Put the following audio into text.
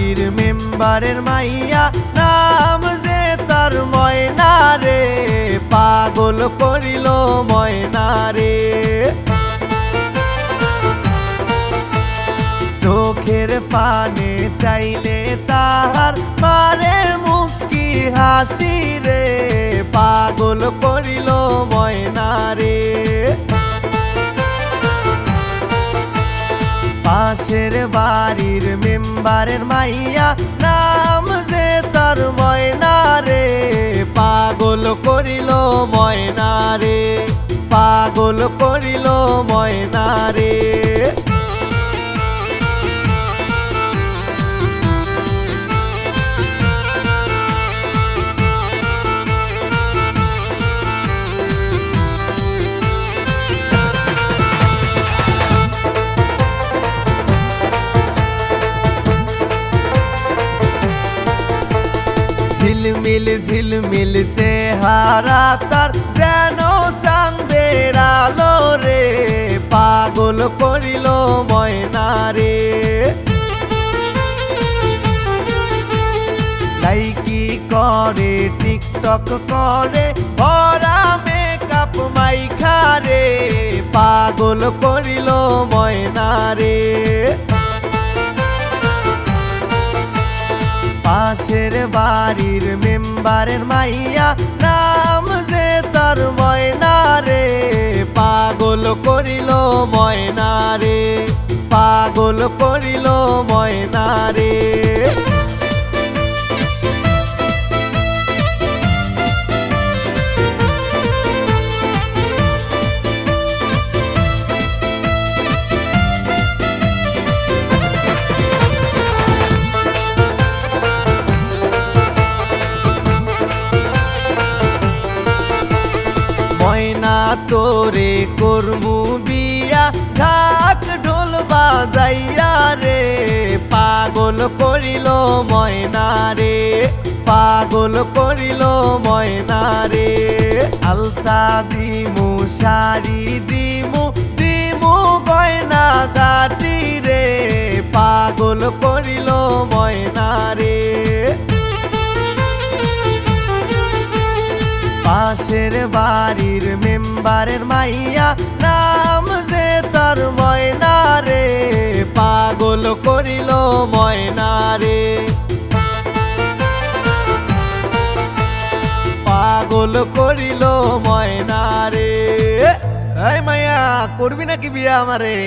বাড়ির মেম্বারের মাইয়া, নাম যে তার ময়না রে, পাগল করিল ময়না রে। চোখের পানে চাইলে তাহার মারে মুস্কি হাসি রে, পাগল করিল ময়না রে। পাশের বাড়ির মেম্বারের মাইয়া, নাম যে তার ময়না রে, পাগল করিল ময়না রে, পাগল করিল ময়না রে। ঝিলমিল ঝিলমিল চেহারা তার, যেন চাঁদের আলো রে, পাগল করিল ময়না রে। লাইকি করে টিকটক করে, ভরা মেকআপ মাইখা রে, পাগল করিল ময়না রে। পাশের বাড়ির মেম্বারের মাইয়া, নাম যে তার ময়না রে, পাগল করিল ময়না রে, পাগল করিল ময়না রে। ময়না তোরে করমু বিয়া, ঢাক ঢোল বাজাইয়া রে, পাগল করিল ময়না রে, পাগল করিল ময়না রে। আলতা দিমু শাড়ি দিমু, দিমু গয়না গাটি রে, পাগল করিল ময়না রে। পাশের বাড়ির মেম্বারের মাইয়া, নাম যে তার ময়না রে, পাগল করিল ময়না রে, পাগল করিল ময়না রে। এই মাইয়া, করবি নাকি বিয়া আমারে?